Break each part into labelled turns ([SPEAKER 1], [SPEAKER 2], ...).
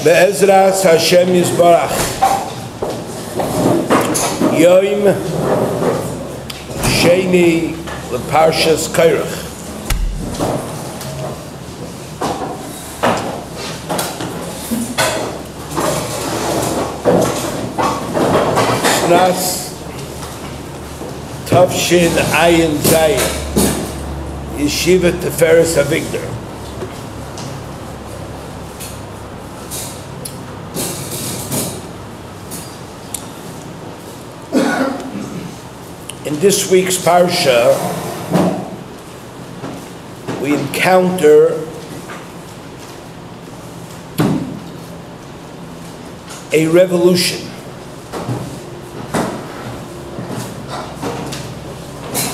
[SPEAKER 1] Be'ezras Hashem Yisbarach Yom Sheni L'Parshas Korach. Snas Tavshin Ayin Zayin Yeshiva Tiferes Avigdor. In this week's Parsha, we encounter a revolution.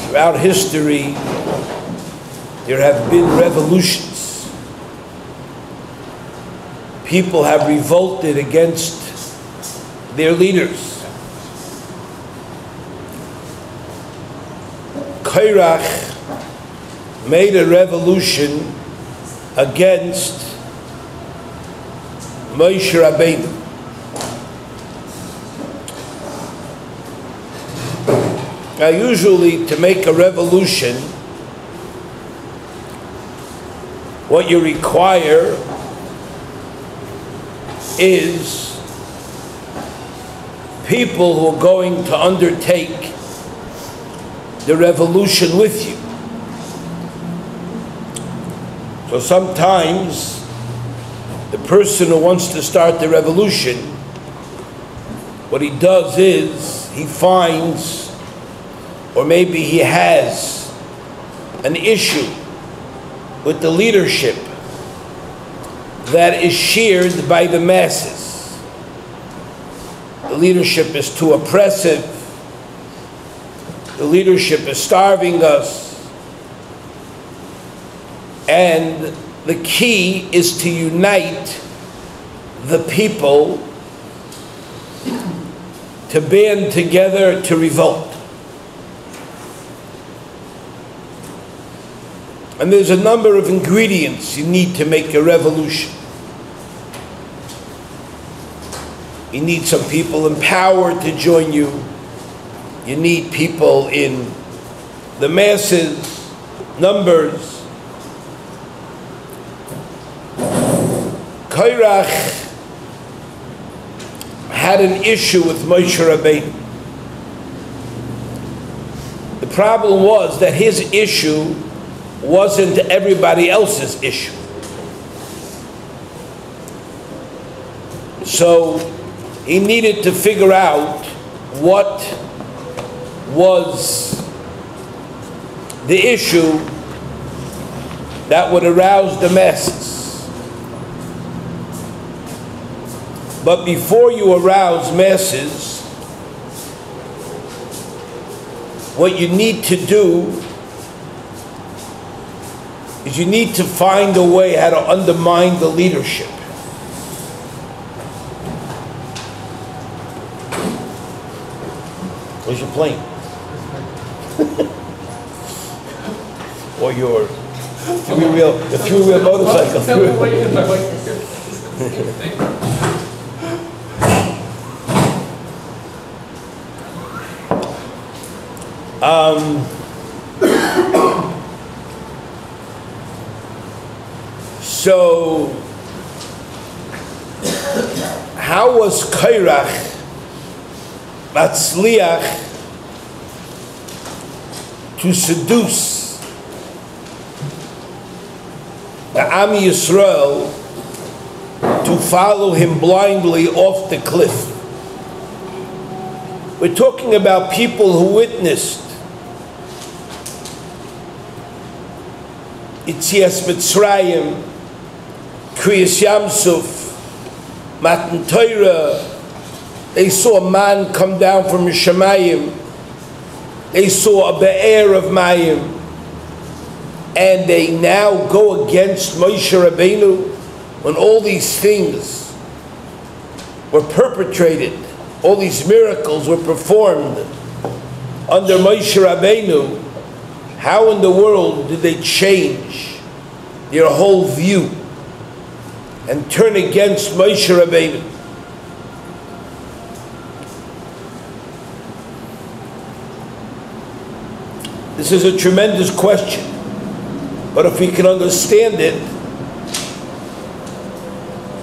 [SPEAKER 1] Throughout history, there have been revolutions. People have revolted against their leaders. Korach made a revolution against Moshe Rabbeinu. Now, usually, to make a revolution, what you require is people who are going to undertake the revolution with you. So sometimes the person who wants to start the revolution, what he does is he finds, or maybe he has an issue with the leadership that is shared by the masses. The leadership is too oppressive. The leadership is starving us. And the key is to unite the people to band together to revolt. And there's a number of ingredients you need to make a revolution. You need some people in power to join you. You need people in the masses, numbers. Korach had an issue with Moshe Rabbeinu. The problem was that his issue wasn't everybody else's issue. So he needed to figure out what was the issue that would arouse the masses. But before you arouse masses, what you need to do is you need to find a way how to undermine the leadership. Where's your plane? Or your three-wheel motorcycle. So, how was Korach matzliach to seduce the Am Yisroel to follow him blindly off the cliff? We're talking about people who witnessed Yetzias Mitzrayim, Kriyas Yamsuf, Matan Torah. They saw a man come down from Shemayim. They saw a be'er of Mayim. And they now go against Moshe Rabbeinu when all these things were perpetrated, all these miracles were performed under Moshe Rabbeinu. How in the world did they change their whole view and turn against Moshe Rabbeinu. This is a tremendous question, but if we can understand it,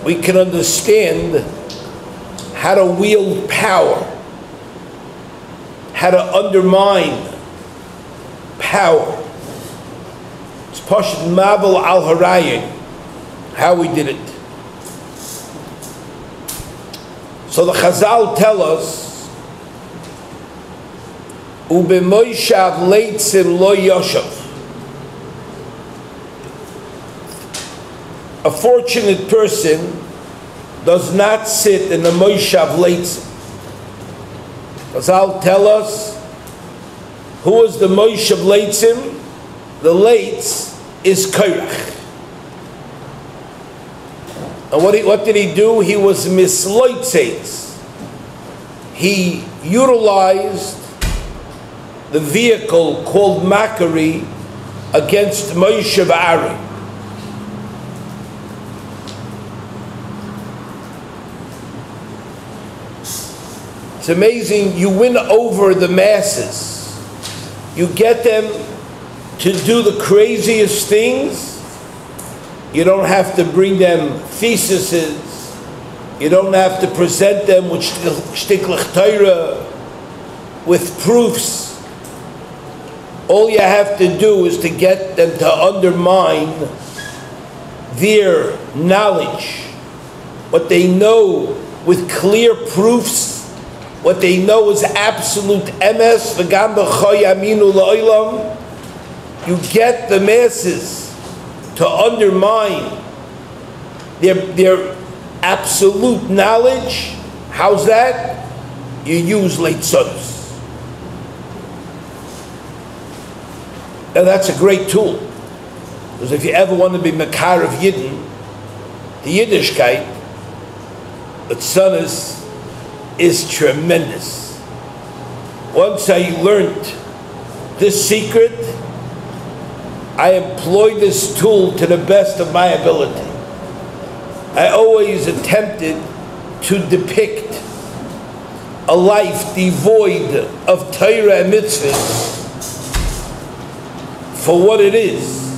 [SPEAKER 1] we can understand how to wield power, how to undermine power. It's Pashut Mavel al Harayin, how we did it. So the Chazal tell us, Ube Moishav Leitzim Lo Yoshav. A fortunate person does not sit in the Moishav Leitzim. Chazal tell us, who is the Moishav Leitzim? The Leitz is Korach. And what did he do? He was misloitzeitz. He utilized the vehicle called mockery against Moshe Aaron. It's amazing, you win over the masses. You get them to do the craziest things. You don't have to bring them theses. You don't have to present them with shtiklach Torah, with proofs. All you have to do is to get them to undermine their knowledge, what they know with clear proofs, what they know is absolute emes, v'gam b'choy aminu la'olam. You get the masses to undermine their absolute knowledge. How's that? You use leitzos. Now that's a great tool, because if you ever want to be makar of Yidden, the Yiddishkeit, leitzos, is tremendous. Once I learned this secret, I employed this tool to the best of my ability. I always attempted to depict a life devoid of Torah and mitzvahs for what it is,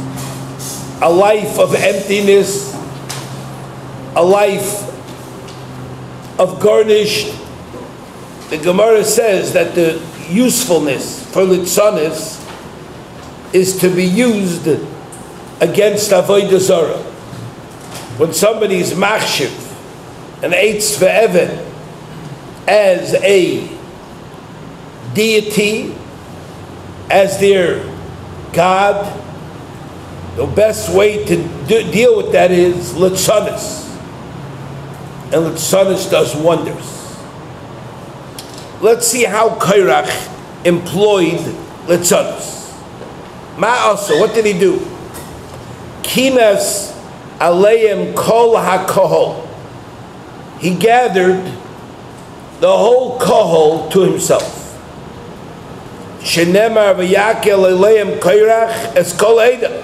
[SPEAKER 1] a life of emptiness, a life of garnished. The Gemara says that the usefulness for litzonis is to be used against avodah zarah. When somebody is machshiv and eitz ve'even as a deity, as their God, the best way to deal with that is litzonis. And litzonis does wonders. Let's see how Korach employed litzonis. Ma'asa, what did he do? Kinas aleim kol ha-kohol. He gathered the whole kohol to himself. Shenemar v'yakel aleim Korach es kol eda.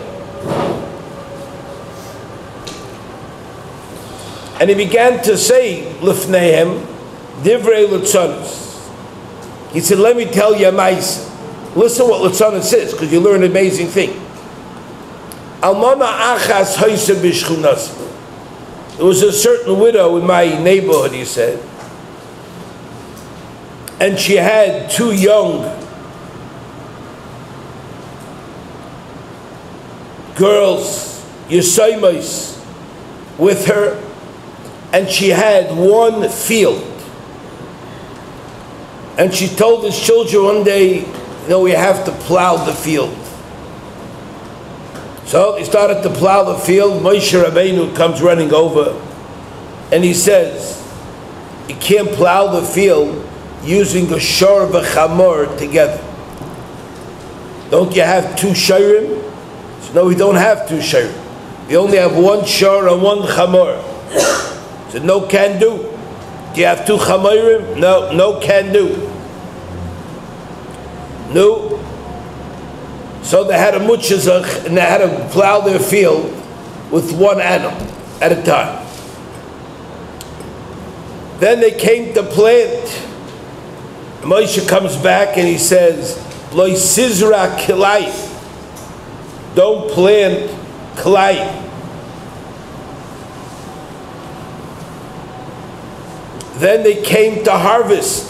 [SPEAKER 1] And he began to say, Lifnehem, divrei litzonis. He said, let me tell you a ma'isa. Listen what litzonis is, because you learn an amazing thing. Almana achas hoyse b'shchunas. There was a certain widow in my neighborhood, he said, and she had two young girls, Yisroel, with her, and she had one field. And she told his children one day, we have to plow the field. So he started to plow the field. Moshe Rabbeinu comes running over, and he says, you can't plow the field using a shor v'chamor together. Don't you have two shorim? So, no, we don't have two shorim. We only have one shor and one chamor. So no can do. Do you have two chamorim? No, no can do. No. So they had a mutzazach, and they had to plow their field with one animal at a time. Then they came to plant. Moshe comes back and he says, Lo sizra kilai. Don't plant kilai. Then they came to harvest.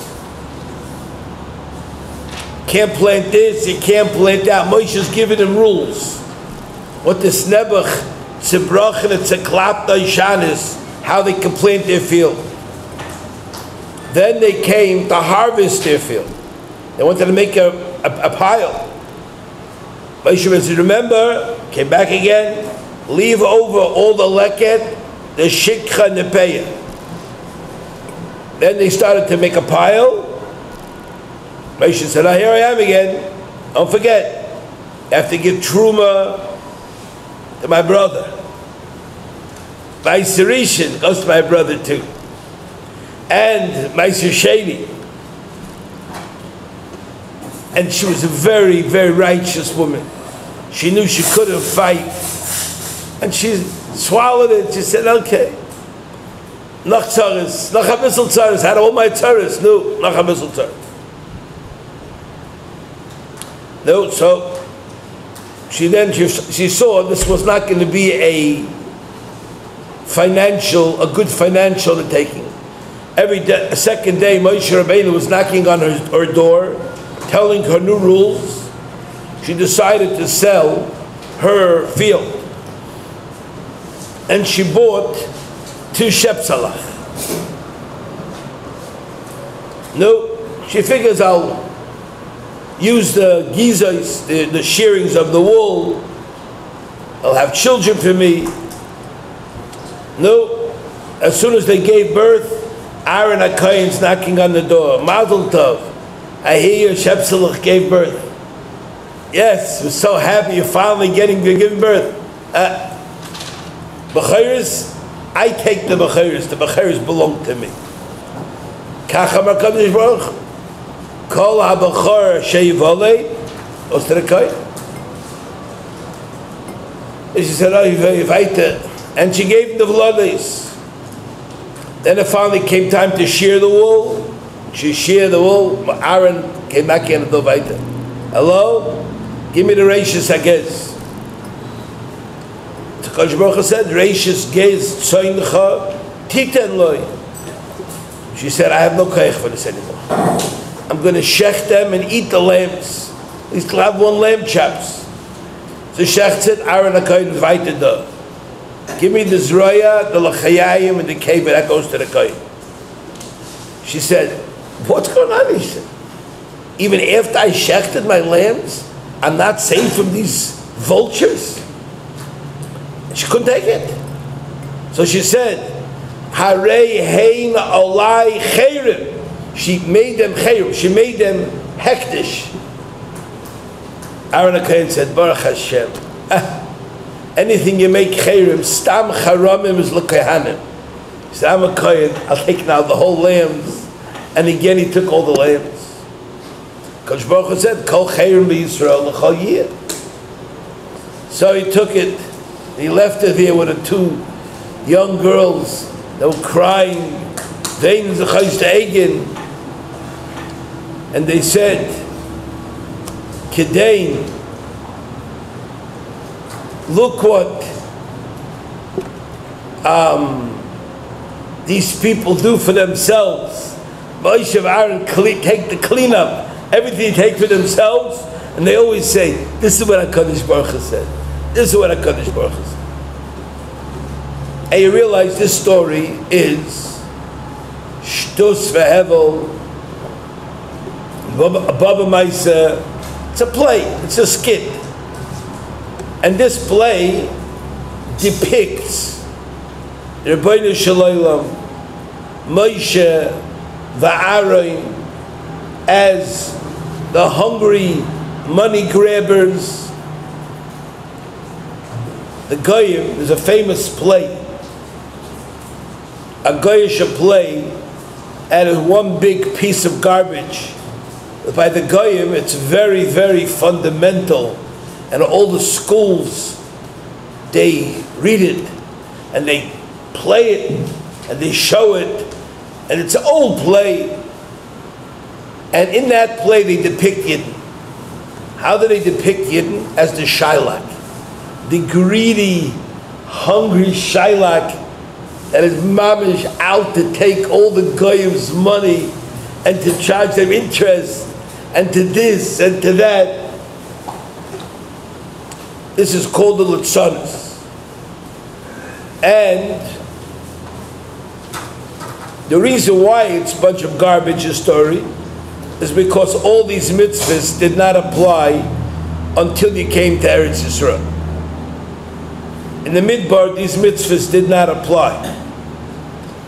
[SPEAKER 1] Can't plant this, you can't plant that. Moshe's giving them rules. What this Nebuch, it's a brach and it's a klap daishanis, how they can plant their field. Then they came to harvest their field. They wanted to make a pile. Moshe said, remember, came back again, leave over all the leket, the shikha and the peya. Then they started to make a pile. Moshe said, oh, here I am again. Don't forget, I have to give truma to my brother. My Sirishan goes to my brother too. And my Sheni. And she was a very, very righteous woman. She knew she couldn't fight. And she swallowed it. She said, okay. Nach tzaris, nach a bissel tzaris. Had all my tzaris. No, nach a bissel tzaris. No, so she saw this was not going to be a good financial undertaking. Every day, second day, Moshe Rabbeinu was knocking on her door, telling her new rules. She decided to sell her field. And she bought 2 shepsalach. No, she figures I'll use the gizos, the shearings of the wool. I'll have children for me. No, as soon as they gave birth, Aaron HaKohen's knocking on the door. Mazel tov. I hear your shepsalach gave birth. Yes, we're so happy you're finally giving birth. B'chayres, I take the b'chayres. The b'chayres belong to me. Kach amar Kadosh Baruch Hu. Kol ha-b'chor sheyivolei. Goes to the kohen. And she said, oh, and she gave him the v'lodes. Then it finally came time to shear the wool. She sheared the wool. Aaron came back in and said, hello? Give me the rashis hagez. Kodesh Baruch Hu said, rashis gez tzoincha titen loy. She said, I have no koyach for this anymore. I'm going to shech them and eat the lambs. At least I'll have 1 lamb chops. So Shech said, Aaron HaKohen invited her. Give me the zroya, the lachayayim, and the kibbutz. That goes to the kohen. She said, what's going on? He said, even after I shechted my lambs, I'm not safe from these vultures. And she couldn't take it. So she said, Harei hein olai chayrim. She made them chayrim. She made them hektish. Aaron HaKohen said, Baruch Hashem. Anything you make chayrim, stam charamim is l'kohanim. He said, I'm a kohen, I'll take now the whole lambs. And again he took all the lambs. Kodesh Baruch Hu said, Kol chayrim b'Yisroel l'chol yir. So he took it, he left it here with the 2 young girls that were crying, veins the chayz to Egin. And they said, Kedain, look what these people do for themselves. Moshe and Aaron take the cleanup, everything they take for themselves, and they always say, this is what HaKadosh Baruch Hu said. This is what HaKadosh Baruch Hu said. And you realize this story is Shtus v'Hevel, Baba Maisa. It's a play, it's a skit. And this play depicts Rabbeinu Shalom, Moshe v'Aaron as the hungry money grabbers. The Goyim, there's a famous play, a Goyish play, and it's one big piece of garbage. By the Goyim, it's very, very fundamental. And all the schools, they read it, and they play it, and they show it, And it's an old play. And in that play they depict Yidden. How do they depict Yidden? As the Shailak. The greedy, hungry Shailak that is mamish out to take all the goyim's money and to charge them interest and to this and to that. This is called the Litzonis. And the reason why it's a bunch of garbage, a story, is because all these mitzvahs did not apply until you came to Eretz Yisroel. In the Midbar, these mitzvahs did not apply.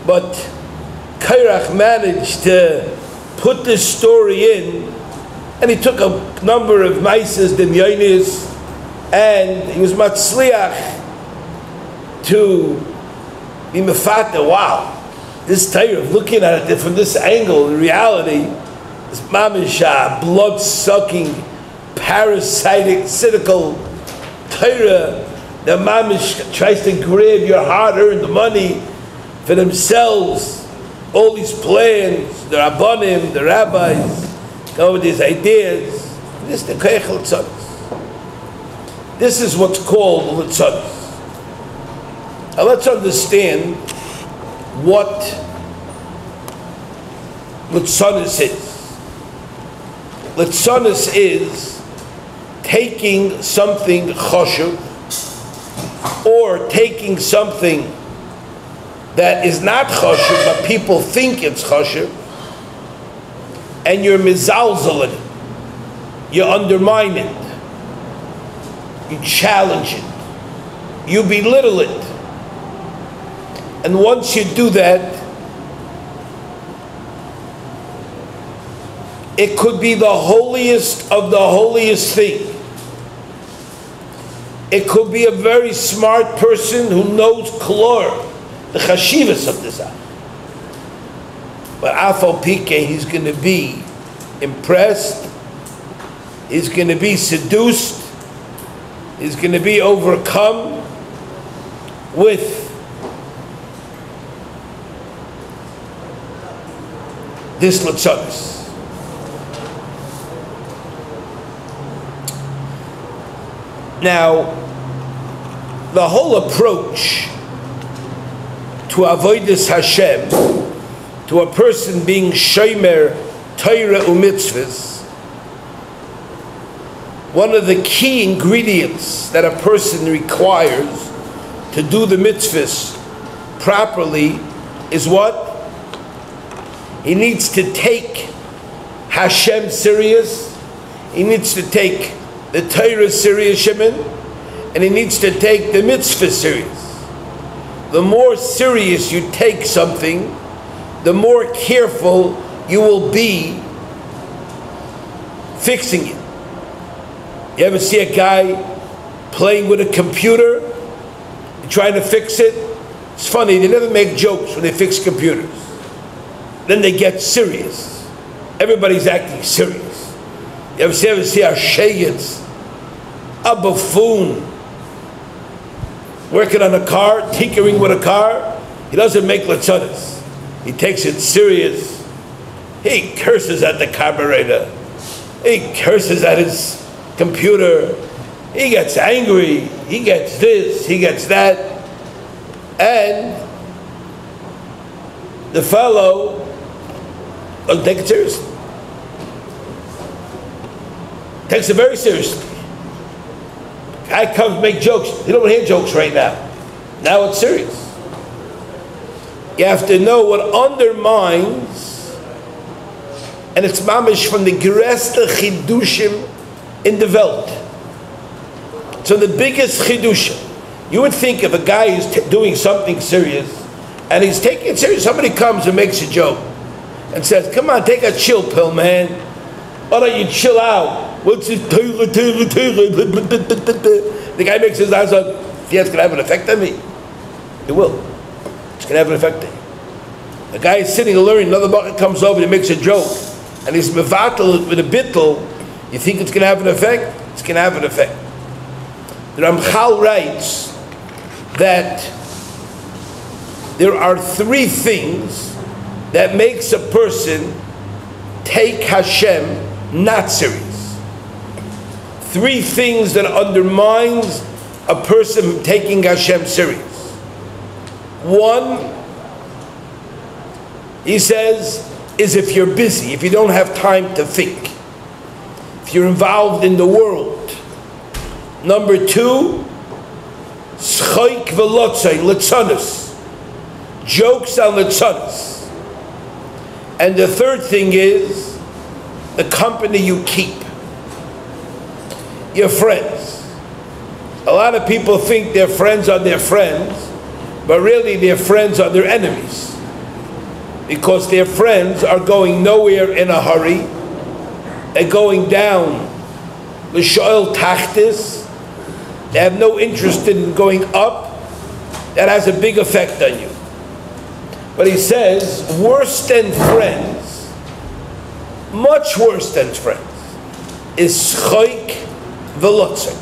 [SPEAKER 1] But Korach managed to put this story in, and he took a number of maises, dinyonis, and he was matzliach to be mefata. Wow, this Torah, looking at it from this angle, in reality, this mamish, blood-sucking, parasitic, cynical Torah, the mamish tries to grab your hard-earned money for themselves. All these plans, the rabbanim, the rabbis, come with these ideas. This is the Korach Litzonis. This is what's called Litzonis. Now let's understand what Litzonis is. Litzonis is taking something choshev, or taking something that is not choshev, but people think it's choshev, and you're mizalzel it, you undermine it, you challenge it, you belittle it. And once you do that, it could be the holiest of the holiest thing. It could be a very smart person who knows klor, the chashivas of this. But afal pike, he's going to be impressed, he's going to be seduced, he's going to be overcome with this Litzonis. Now, the whole approach to avodas Hashem, to a person being shomer Torah u'mitzvahs, one of the key ingredients that a person requires to do the mitzvahs properly is what? He needs to take Hashem serious, he needs to take the Torah serious, Shimon, and he needs to take the mitzvah serious. The more serious you take something, the more careful you will be fixing it. You ever see a guy playing with a computer, trying to fix it? It's funny, they never make jokes when they fix computers. Then they get serious. Everybody's acting serious. You ever see a shayitz, a buffoon, working on a car, tinkering with a car? He doesn't make Litzonis. He takes it serious. He curses at the carburetor. He curses at his computer. He gets angry. He gets this. He gets that. And the fellow doesn't take it seriously. Takes it very seriously. Guy comes make jokes. You don't want to hear jokes right now. Now it's serious. You have to know what undermines, and it's mamish from the gereste chidushim in the Welt. So the biggest chidushim. You would think if a guy is doing something serious, and he's taking it serious, somebody comes and makes a joke, and says, "Come on, take a chill pill, man. Why don't you chill out? What's it? The guy makes his eyes up. Yeah, it's going to have an effect on me. It will. It's going to have an effect on you. The guy is sitting and learning, another bucket comes over and he makes a joke, and he's mevatel with a bittel. You think it's going to have an effect? It's going to have an effect. The Ramchal writes that there are three things that makes a person take Hashem not serious. 3 things that undermines a person from taking Hashem serious. 1, he says, is if you're busy, if you don't have time to think, if you're involved in the world. Number 2, Schoik velotzai, litzanos, jokes on litzanos. And the 3rd thing is the company you keep, your friends. A lot of people think their friends are their friends, but really their friends are their enemies, because their friends are going nowhere in a hurry. They're going down l'shoel tachtis. They have no interest in going up. That has a big effect on you. But he says, worse than friends, much worse than friends, is schoik velotzei.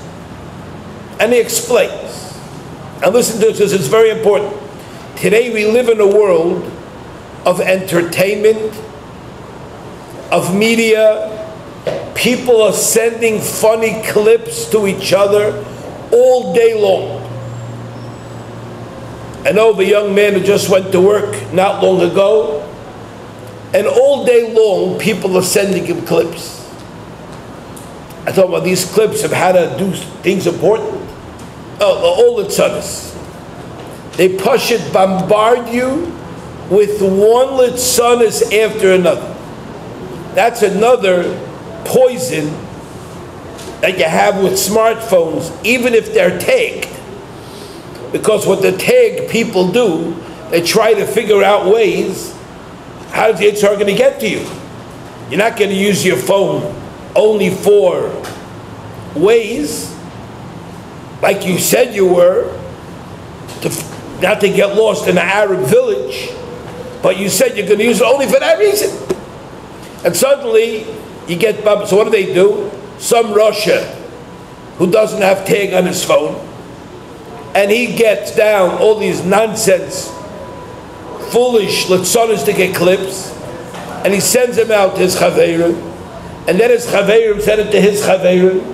[SPEAKER 1] And he explains. And listen to this, because it's very important. Today we live in a world of entertainment, of media. People are sending funny clips to each other all day long. I know of a young man who just went to work not long ago, and all day long people are sending him clips. I thought, well, these clips of how to do things important. Oh, all it's honest. They push it, bombard you with one litzanos after another. That's another poison that you have with smartphones, even if they're tagged. Because what the tag people do, they try to figure out ways, how's the HR going to get to you? You're not going to use your phone only for ways, like you said you were, not to get lost in an Arab village, but you said you're going to use it only for that reason. And suddenly, you get bumped. So what do? Some Russia who doesn't have tag on his phone, and he gets down all these nonsense, foolish litzonistic clips, and he sends them out to his chaverim, and then his chaverim send it to his chaverim,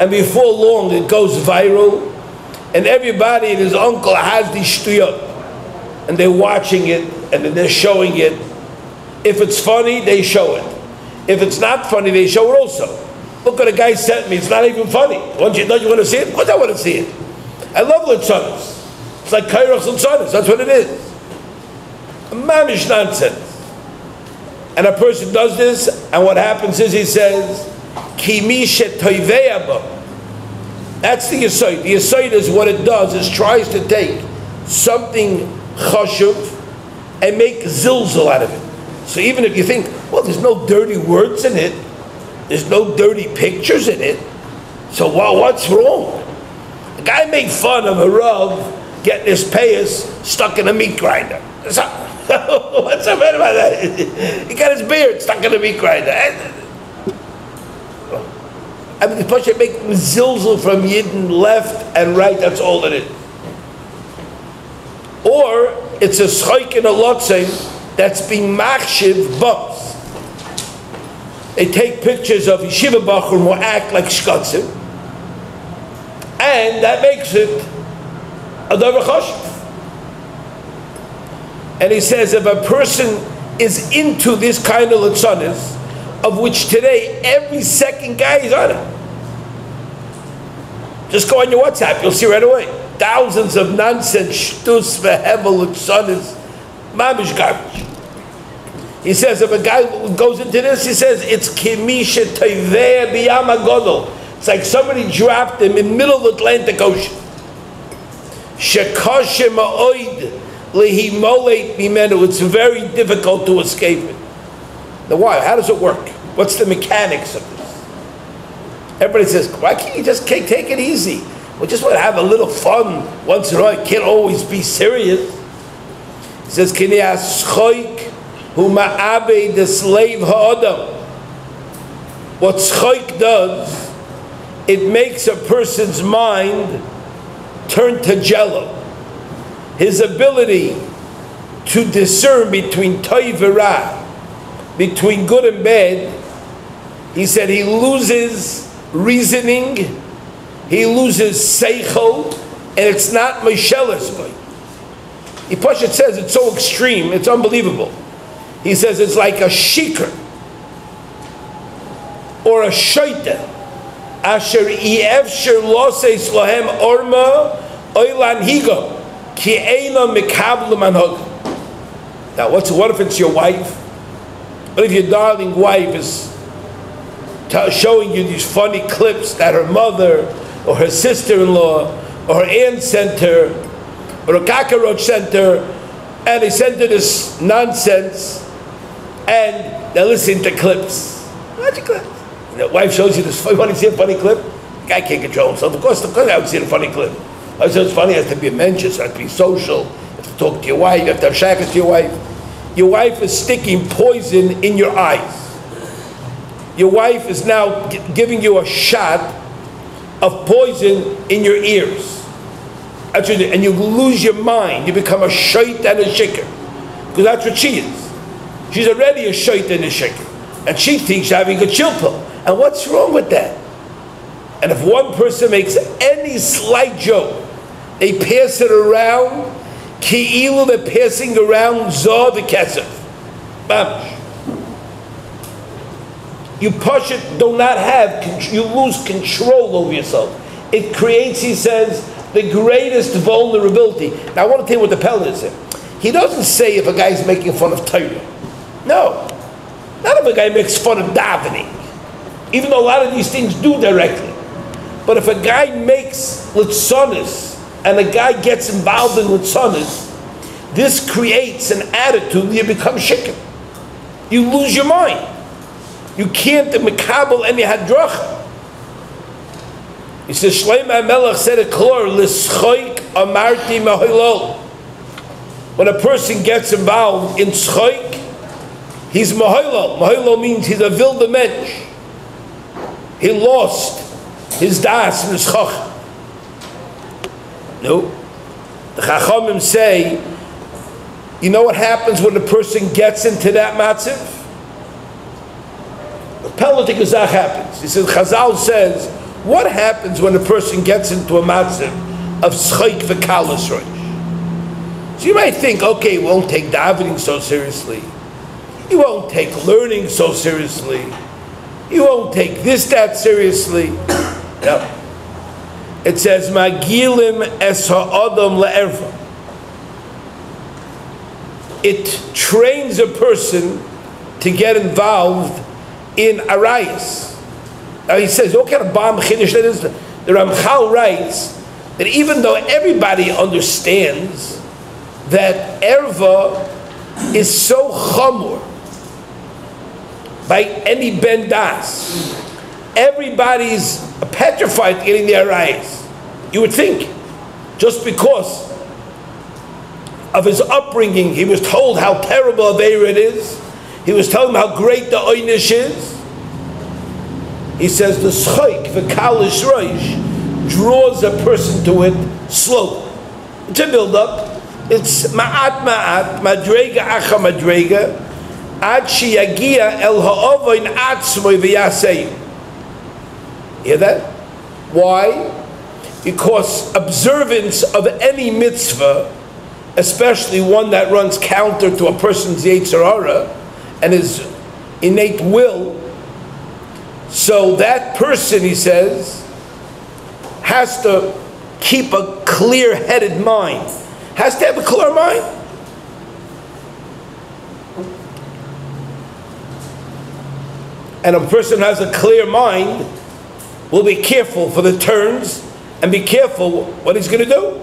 [SPEAKER 1] and before long it goes viral, and everybody and his uncle has these shtuyot, and they're watching it, and then they're showing it. If it's funny, they show it. If it's not funny, they show it also. Look what a guy sent me, it's not even funny. Don't you want to see it? Of course I want to see it. I love litzanos. It's like Korach litzanos, that's what it is. A mamish nonsense. And a person does this, and what happens is he says, Ki mi shetoivei bo. That's the Yisroel. The Yisroel is what it does, is tries to take something chashuv and make zilzal out of it. So even if you think, well, there's no dirty words in it, there's no dirty pictures in it, so what's wrong? The guy made fun of HaRav getting his payas stuck in a meat grinder. So, what's so bad about that? He got his beard stuck in a meat grinder. I mean, the Pasha make zilzal from Yidden left and right, that's all it is. Or it's a schoik and a lotzim that's being machshiv bumps. They take pictures of yeshiva bachur who act like shkotzim, and that makes it a davar chashuv. And he says if a person is into this kind of litzanis, of which today every second guy is on it. Just go on your WhatsApp, you'll see right away. Thousands of nonsense, shtus, vehevel, litzanis, mamish garbage. He says if a guy goes into this, he says it's kimisha toiveh biyam agodol. It's like somebody dropped him in the middle of the Atlantic Ocean. Shekoshe ma'oid lehimolet mimenu. It's very difficult to escape it. Now why? How does it work? What's the mechanics of this? Everybody says, why can't you just take it easy? We just want to have a little fun once in a while. Can't always be serious. He says, Kiniyas schoik hu ma'abe the slave ha'adam. What schoik does, it makes a person's mind turn to jello. His ability to discern between toiv and ra, between good and bad, he said he loses reasoning, he loses seichel, and it's not Mosheles boy. Pashat says it's so extreme, it's unbelievable. He says it's like a shikr or a SHLITA. Asher efsher loses lohem orma oilan higo ki eina mikabel manhog. Now, what if it's your wife? What if your darling wife is showing you these funny clips that her mother or her sister-in-law or her aunt sent her, or a cockroach sent her, and they sent her this nonsense, and they're listening to clips. Watch your clips. And the wife shows you this. You want to see a funny clip? The guy can't control himself. Of course I would see a funny clip. I said it's funny. It has to be mentioned. It has to be social. You have to talk to your wife. You have to have shakas to your wife. Your wife is sticking poison in your eyes. Your wife is now giving you a shot of poison in your ears. And you lose your mind. You become a shait and a shikr. Because that's what she is. She's already a shait and a shikr. And she thinks she's having a chill pill. And what's wrong with that? And if one person makes any slight joke, they pass it around, ki'ilu, they're passing around zah v'kesef. Mamash. You push it, do not have, you lose control over yourself. It creates, he says, the greatest vulnerability. Now I want to tell you what the Pella is. He doesn't say if a guy's making fun of Torah. No. Not if a guy makes fun of davening. Even though a lot of these things do directly. But if a guy makes litzonis, and a guy gets involved in litzonis, this creates an attitude, you become shikr. You lose your mind. You can't mekabel any hadracha. He says, Shlomo HaMelech said it clear, l'schoik amarti mahilol. When a person gets involved in schoik, he's mahilol. Mahilol means he's a wilde mensch. He lost his das and his chacham. No. The Chachamim say, you know what happens when a person gets into that matziv? The Pelatik Azach happens. He says, Chazal says, what happens when a person gets into a matziv of schoik v'kalas rosh? So you might think, okay, he won't take davening so seriously. He won't take learning so seriously. He won't take this, that seriously. No. It says, Magilim es ha'adam le'erva. It trains a person to get involved in arayas. Now he says, what kind of bomb chiddush that is? The Ramchal writes that even though everybody understands that erva is so chamur by any ben das, everybody's petrified getting their arayas. You would think, just because of his upbringing, he was told how terrible a Aveira it is. He was told him how great the oynish is. He says the schoik, the kalish roish, draws a person to it slowly. It's a build-up. It's ma'at, madrega acha madrega, ad shiyagia el ha'ovoin atzmoi v'yaseyu. Hear that? Why? Because observance of any mitzvah, especially one that runs counter to a person's yetzer hara and his innate will, so that person, he says, has to keep a clear-headed mind, has to have a clear mind. And a person who has a clear mind will be careful for the turns and be careful what he's going to do.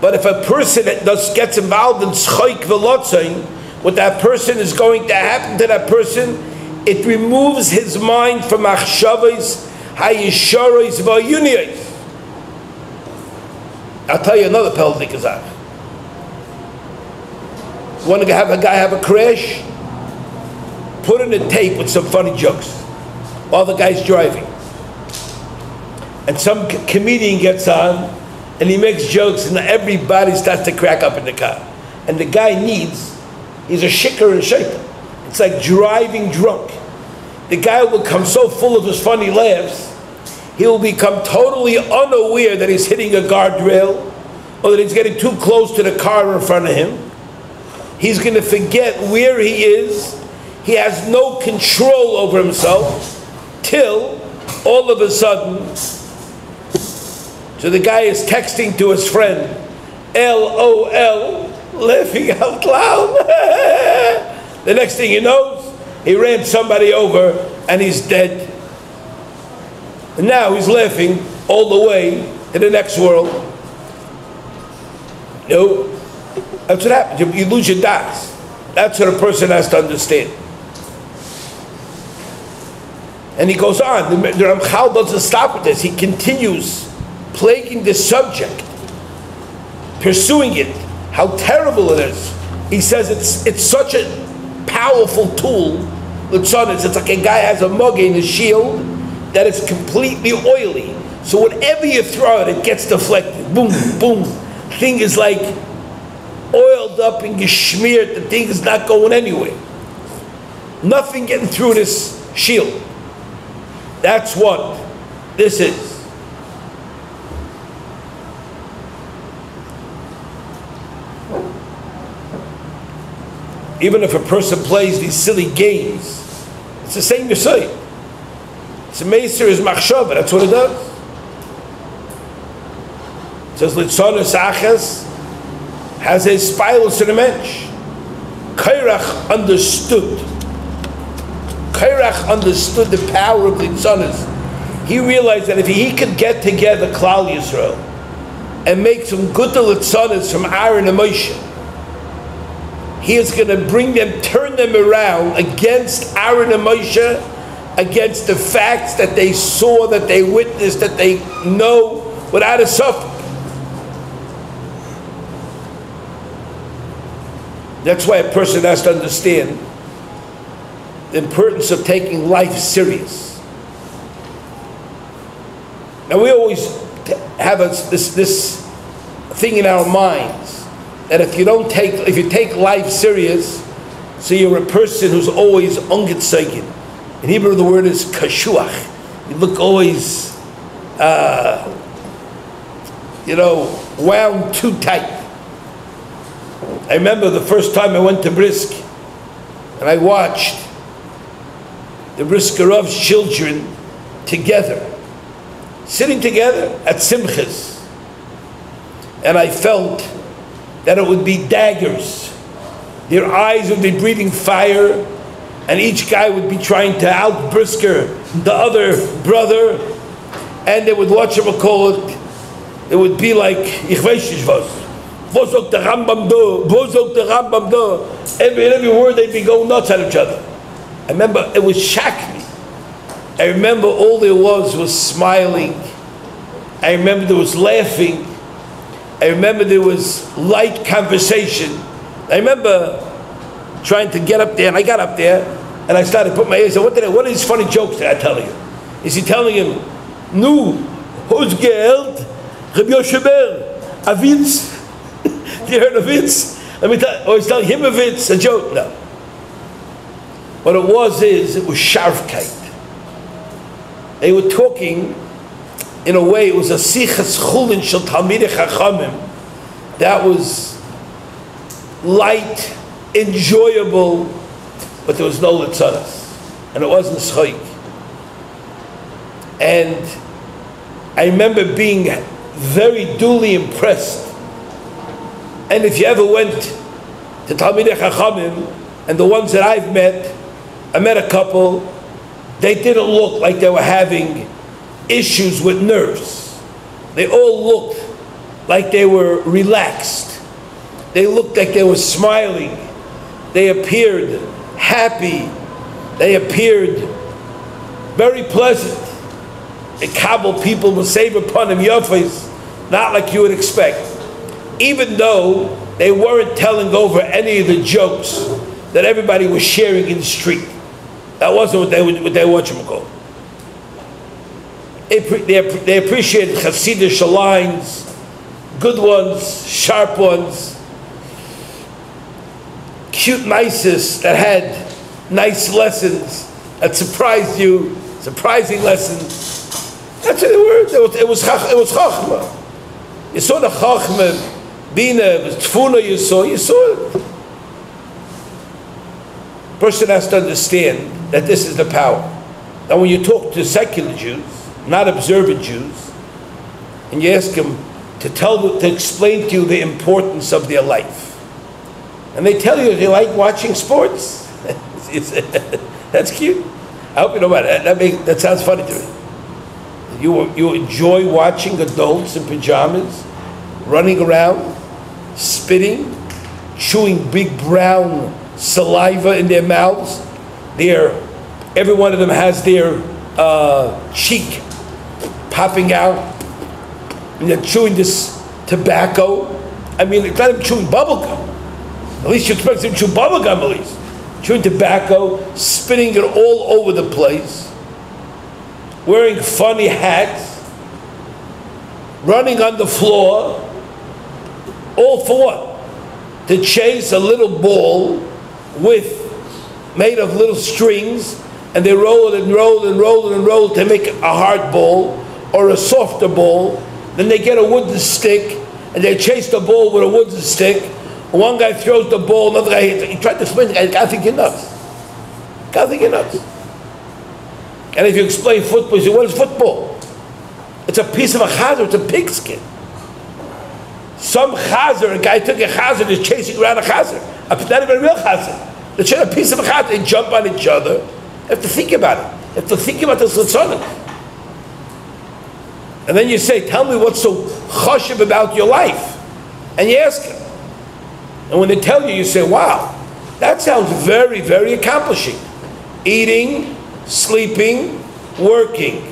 [SPEAKER 1] But if a person gets involved in schoik v'lotzain, what that person is going to happen to that person, it removes his mind from achshavos, hayisharos, v'ayuniyos. I'll tell you another peldik azak. Want to have a guy have a crash? Put in a tape with some funny jokes while the guy's driving. And some comedian gets on and he makes jokes and everybody starts to crack up in the car. and the guy he's a shikar and shaker. It's like driving drunk. The guy will become so full of his funny laughs, he will become totally unaware that he's hitting a guardrail or that he's getting too close to the car in front of him. He's going to forget where he is. He has no control over himself till all of a sudden, so the guy is texting to his friend, LOL, laughing out loud. The next thing he knows, he ran somebody over and he's dead. And now he's laughing all the way to the next world. No, that's what happens. You lose your das. That's what a person has to understand. And he goes on. The Ramchal doesn't stop with this. He continues plaguing this subject, pursuing it, how terrible it is. He says it's such a powerful tool. It's like a guy has a mug in his shield that is completely oily. So whatever you throw at it gets deflected. Boom, boom. The thing is like oiled up and geschmeared. The thing is not going anywhere. Nothing getting through this shield. That's what this is. Even if a person plays these silly games, it's the same Yisroel. It's a Meiser is machshava, that's what it does. It says, Litzonos Achas has a spilus in a mensch. Korach understood. Korach understood the power of Litzonos. He realized that if he could get together Klal Yisrael and make some good Litzonos from Aaron and Moshe, he is going to bring them, turn them around against Aaron and Moshe, against the facts that they saw, that they witnessed, that they know without a suffix. That's why a person has to understand the importance of taking life serious. Now we always have this thing in our minds that if you take life serious, so you're a person who's always ungetzeigen. In Hebrew the word is kashuach. You look always, wound too tight. I remember the first time I went to Brisk and I watched the Briskerov's children together, sitting together at Simchas, and I felt that it would be daggers. Their eyes would be breathing fire, and each guy would be trying to out-brisker the other brother, and they would watch him call it. It would be like, ich weiß nicht was. Wo sagt der Rambam do? Wo sagt der Rambam do? Every word they'd be going nuts at each other. I remember it was shocked me. I remember all there was smiling. I remember there was laughing. I remember there was light conversation. I remember trying to get up there, and I got up there, and I started to put my ears on. What are these funny jokes that I telling him? Is he telling him, "Nu, who's Geld? Rabbi Yosheber, a Witz? You heard a Witz? Let me tell you." Or he's telling him a Witz, a joke. No. What it was Scharfkeit. They were talking. In a way, it was a sichas chulin shel talmidei chachamim that was light, enjoyable, but there was no litzanas, and it wasn't schoik. And I remember being very duly impressed. And if you ever went to talmidei chachamim, and the ones that I met a couple, they didn't look like they were having issues with nerves. They all looked like they were relaxed. They looked like they were smiling. They appeared happy. They appeared very pleasant. The Kabul people will save upon them yofes, not like you would expect. Even though they weren't telling over any of the jokes that everybody was sharing in the street. That wasn't what they want you to call. They appreciated Hasidic lines, good ones, sharp ones. cute mices that had nice lessons that surprised you, surprising lessons. That's what they were. It was chachma. You saw the chachma, bina, tfuna. You saw it. Person has to understand that this is the power. Now, when you talk to secular Jews, not observant Jews, and you ask them to explain to you the importance of their life, and they tell you they like watching sports. That's cute. I hope you know about it. That sounds funny to me. You enjoy watching adults in pajamas running around, spitting, chewing big brown saliva in their mouths. Every one of them has their cheek popping out, and they're chewing this tobacco. I mean, it's not even chewing bubble gum. At least you expect them to chew bubble gum, at least. Chewing tobacco, spitting it all over the place, wearing funny hats, running on the floor, all for what? To chase a little ball made of little strings, and they roll it and roll and roll and roll to make a hard ball or a softer ball. Then they get a wooden stick and they chase the ball with a wooden stick. One guy throws the ball, another guy hits it. He tried to explain it. I think you're nuts. I think you're nuts. And if you explain football, you say, what is football? It's a piece of a chazer, it's a pigskin. Some chazer, a guy took a chazer and is chasing around a chazer. Not even a real chazer. They chase a piece of a chazer, they jump on each other. You have to think about it. You have to think about this tzitzonik. And then you say, tell me what's so chashiv about your life. And you ask him. And when they tell you, you say, wow, that sounds very, very accomplishing. Eating, sleeping, working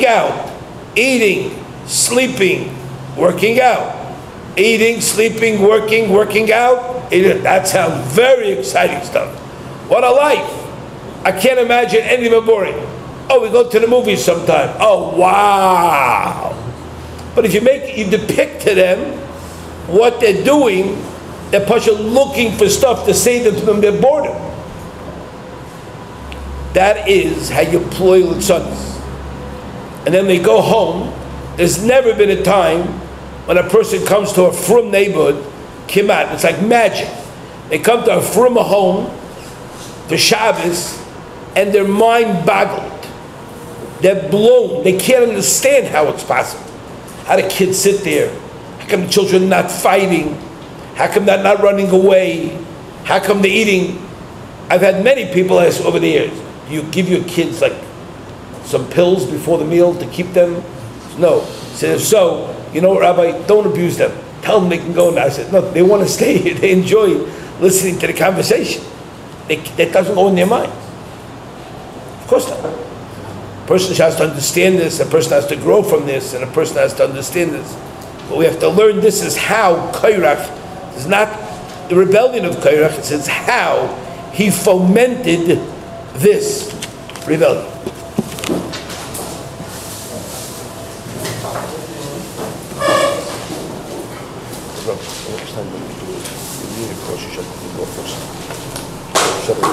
[SPEAKER 1] out. Eating, sleeping, working out. Eating, sleeping, working out. That sounds very exciting stuff. What a life. I can't imagine anything more boring. Oh, we go to the movies sometime. Oh, wow. But if you depict to them what they're doing, they're looking for stuff to say to them they're bored. That is how you ploy litzanos. And then they go home. There's never been a time when a person comes to a frum neighborhood, kimat, it's like magic. They come to a frum home for Shabbos, and their mind boggled. They're blown. They can't understand how it's possible. How the kids sit there. How come the children not fighting? How come they're not running away? How come they're eating? I've had many people ask over the years, do you give your kids like some pills before the meal to keep them? No. I said, if so, you know, Rabbi, don't abuse them. Tell them they can go now. I said, no, they want to stay here. They enjoy listening to the conversation. That doesn't go in their mind. Of course not. A person has to understand this, a person has to grow from this, and a person has to understand this. But we have to learn this is how Korach, it's not the rebellion of Korach, it's how he fomented this rebellion. Shut it.